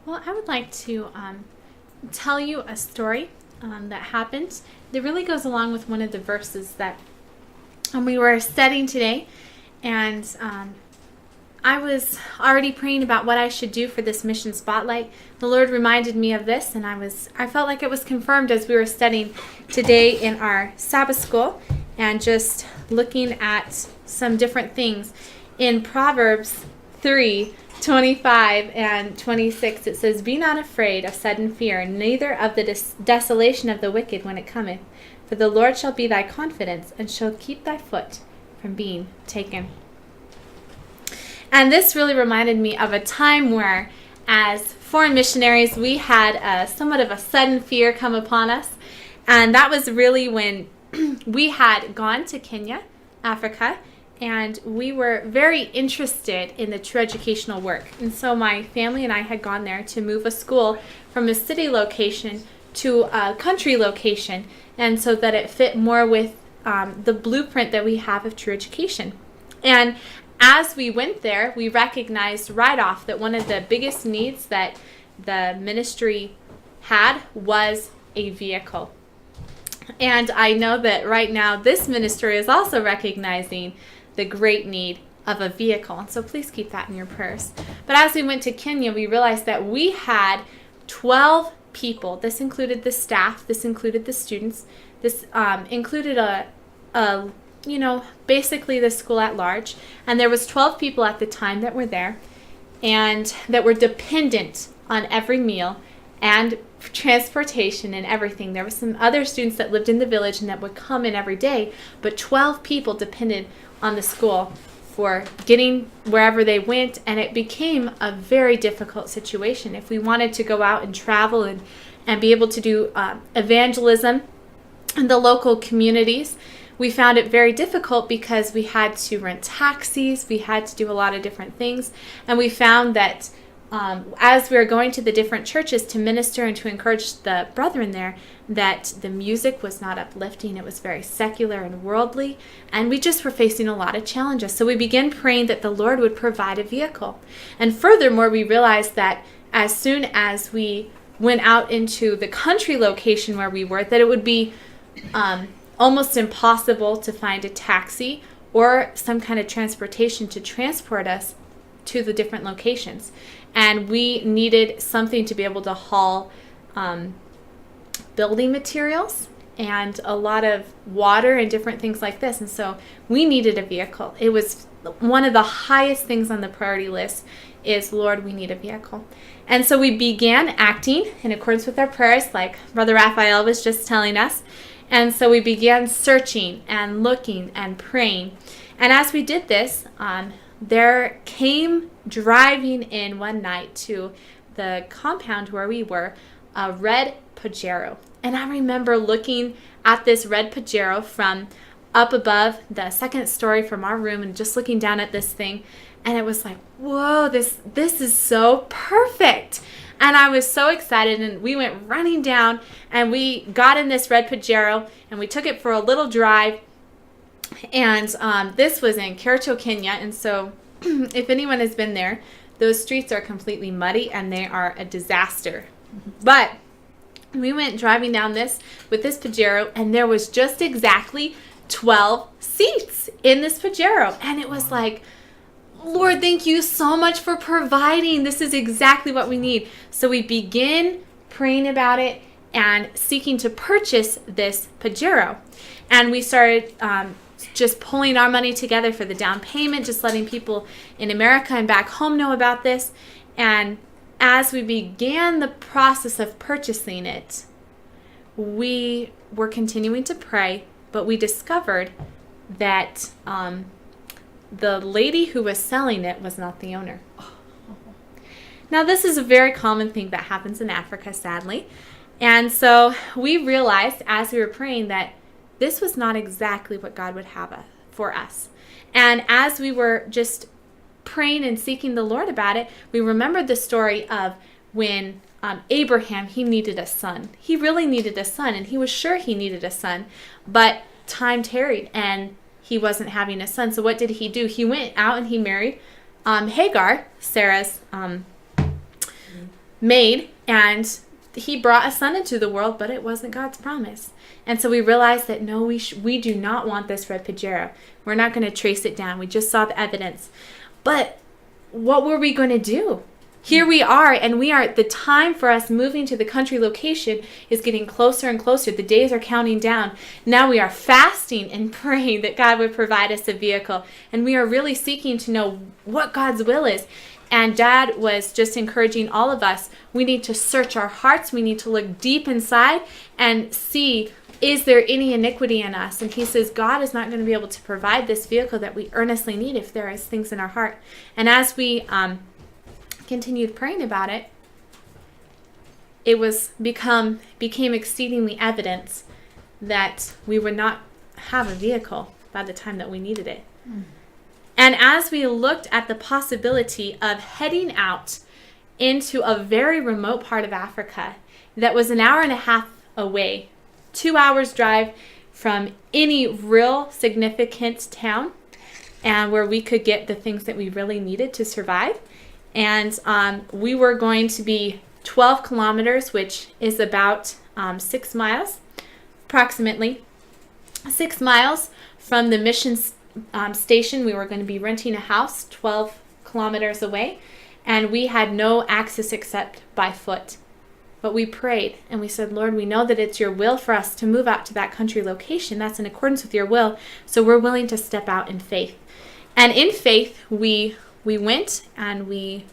Well, I would like to tell you a story that happened that really goes along with one of the verses that we were studying today. And I was already praying about what I should do for this mission spotlight. The Lord reminded me of this, and I felt like it was confirmed as we were studying today in our Sabbath school and just looking at some different things. In Proverbs 3:25 and 26, it says, "Be not afraid of sudden fear, neither of the desolation of the wicked when it cometh. For the Lord shall be thy confidence, and shall keep thy foot from being taken." And this really reminded me of a time where, as foreign missionaries, we had somewhat of a sudden fear come upon us. And that was really when we had gone to Kenya, Africa, and we were very interested in the true educational work. And so my family and I had gone there to move a school from a city location to a country location, and so that it fit more with the blueprint that we have of true education. And as we went there, we recognized right off that one of the biggest needs that the ministry had was a vehicle. And I know that right now this ministry is also recognizing the great need of a vehicle. And so please keep that in your prayers. But as we went to Kenya, we realized that we had 12 people. This included the staff. This included the students. This included basically the school at large. And there was 12 people at the time that were there and that were dependent on every meal and transportation and everything. There were some other students that lived in the village and that would come in every day, but 12 people depended on the school for getting wherever they went, and it became a very difficult situation. If we wanted to go out and travel and be able to do evangelism in the local communities, we found it very difficult because we had to rent taxis, we had to do a lot of different things, and we found that as we were going to the different churches to minister and to encourage the brethren there, that the music was not uplifting. It was very secular and worldly, and we just were facing a lot of challenges. So we began praying that the Lord would provide a vehicle. And furthermore, we realized that as soon as we went out into the country location where we were, that it would be almost impossible to find a taxi or some kind of transportation to transport us to the different locations. And we needed something to be able to haul building materials and a lot of water and different things like this. And so we needed a vehicle. It was one of the highest things on the priority list is, Lord, we need a vehicle. And so we began acting in accordance with our prayers, like Brother Raphael was just telling us. And so we began searching and looking and praying. And as we did this, there came driving in one night to the compound where we were a red Pajero. And I remember looking at this red Pajero from up above the second story from our room and just looking down at this thing. And it was like, whoa, this is so perfect. And I was so excited, and we went running down and we got in this red Pajero and we took it for a little drive. And this was in Kericho, Kenya. And so if anyone has been there, those streets are completely muddy and they are a disaster. But we went driving down this with this Pajero, and there was just exactly 12 seats in this Pajero. And it was like, Lord, thank you so much for providing. This is exactly what we need. So we begin praying about it and seeking to purchase this Pajero. And we started just pulling our money together for the down payment, just letting people in America and back home know about this. And as we began the process of purchasing it, we were continuing to pray, but we discovered that the lady who was selling it was not the owner. Now, this is a very common thing that happens in Africa, sadly. And so we realized as we were praying that this was not exactly what God would have for us. And as we were just praying and seeking the Lord about it, we remembered the story of when Abraham, he needed a son. He really needed a son, and he was sure he needed a son, but time tarried and he wasn't having a son. So what did he do? He went out and he married Hagar, Sarah's made, and he brought a son into the world, but it wasn't God's promise. And so we realized that no, we do not want this red Pajero. We're not going to trace it down. We just saw the evidence. But what were we going to do? Here we are, and the time for us moving to the country location is getting closer and closer. The days are counting down. Now we are fasting and praying that God would provide us a vehicle. And we are really seeking to know what God's will is. And Dad was just encouraging all of us, we need to search our hearts. We need to look deep inside and see, is there any iniquity in us? And he says, God is not going to be able to provide this vehicle that we earnestly need if there is things in our heart. And as we continued praying about it, it became exceedingly evident that we would not have a vehicle by the time that we needed it. And as we looked at the possibility of heading out into a very remote part of Africa that was an hour and a half away, 2 hours drive from any real significant town, and where we could get the things that we really needed to survive. And we were going to be 12 kilometers, which is about 6 miles, approximately 6 miles from the mission station. We were going to be renting a house 12 kilometers away, and we had no access except by foot. But we prayed and we said, Lord, we know that it's your will for us to move out to that country location. That's in accordance with your will. So we're willing to step out in faith. And in faith, we went and we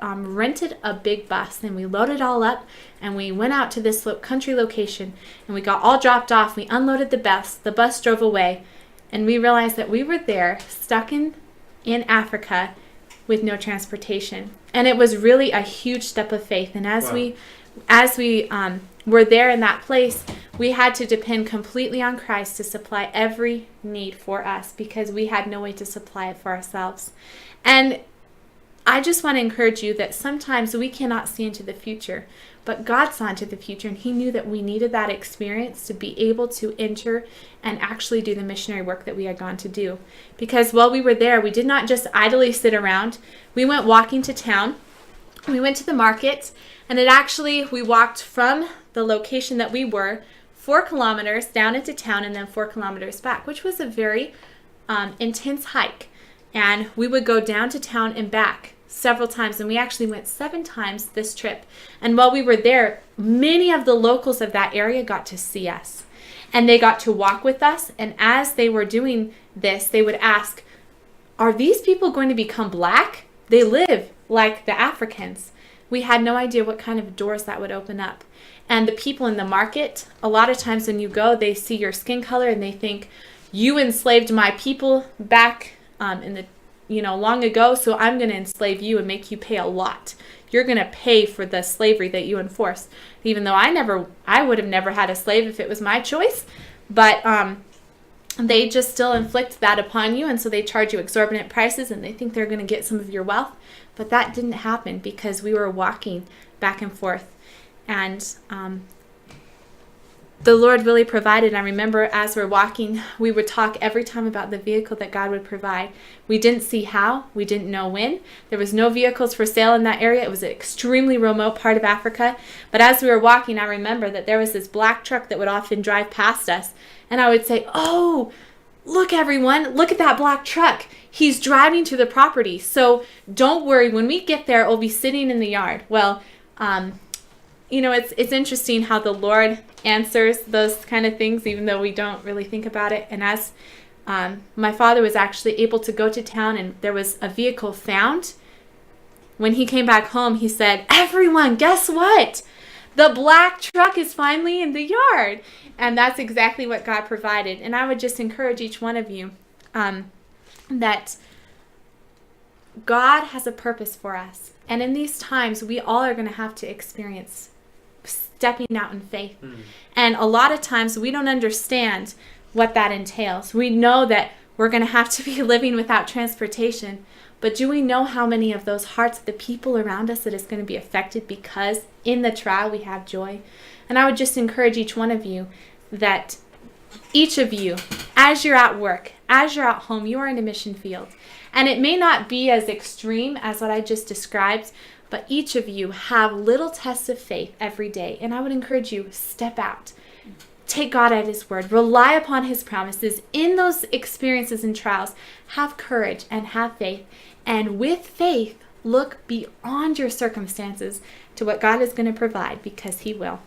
rented a big bus, and we loaded all up, and we went out to this country location, and we got all dropped off. We unloaded the bus drove away, and we realized that we were there stuck in Africa with no transportation. And it was really a huge step of faith. And as we were there in that place, we had to depend completely on Christ to supply every need for us, because we had no way to supply it for ourselves. And I just want to encourage you that sometimes we cannot see into the future, but God saw into the future, and he knew that we needed that experience to be able to enter and actually do the missionary work that we had gone to do. Because while we were there, we did not just idly sit around. We went walking to town. We went to the market, and we walked from the location that we were 4 kilometers down into town and then 4 kilometers back, which was a very intense hike. And we would go down to town and back several times, and we actually went 7 times this trip. And while we were there, many of the locals of that area got to see us, and they got to walk with us. And as they were doing this, they would ask, are these people going to become black? They live like the Africans. We had no idea what kind of doors that would open up. And the people in the market, a lot of times when you go, they see your skin color and they think, you enslaved my people back long ago, so I'm going to enslave you and make you pay a lot. You're going to pay for the slavery that you enforced. Even though I would have never had a slave if it was my choice, but they just still inflict that upon you, and so they charge you exorbitant prices, and they think they're going to get some of your wealth. But that didn't happen, because we were walking back and forth, and the Lord really provided. I remember as we're walking, we would talk every time about the vehicle that God would provide. We didn't see how. We didn't know when. There was no vehicles for sale in that area. It was an extremely remote part of Africa. But as we were walking, I remember that there was this black truck that would often drive past us. And I would say, oh, look, everyone, look at that black truck. He's driving to the property. So don't worry. When we get there, it will be sitting in the yard. Well, it's interesting how the Lord answers those kind of things, even though we don't really think about it. And as my father was actually able to go to town, and there was a vehicle found, when he came back home, he said, everyone, guess what? The black truck is finally in the yard. And that's exactly what God provided. And I would just encourage each one of you that God has a purpose for us. And in these times, we all are going to have to experience stepping out in faith. And a lot of times we don't understand what that entails. We know that we're going to have to be living without transportation, but do we know how many of those hearts, the people around us, that is going to be affected because in the trial we have joy? And I would just encourage each one of you that each of you, as you're at work, as you're at home, you are in a mission field. And it may not be as extreme as what I just described, but each of you have little tests of faith every day. And I would encourage you, step out. Take God at his word. Rely upon his promises. In those experiences and trials, have courage and have faith. And with faith, look beyond your circumstances to what God is going to provide, because he will.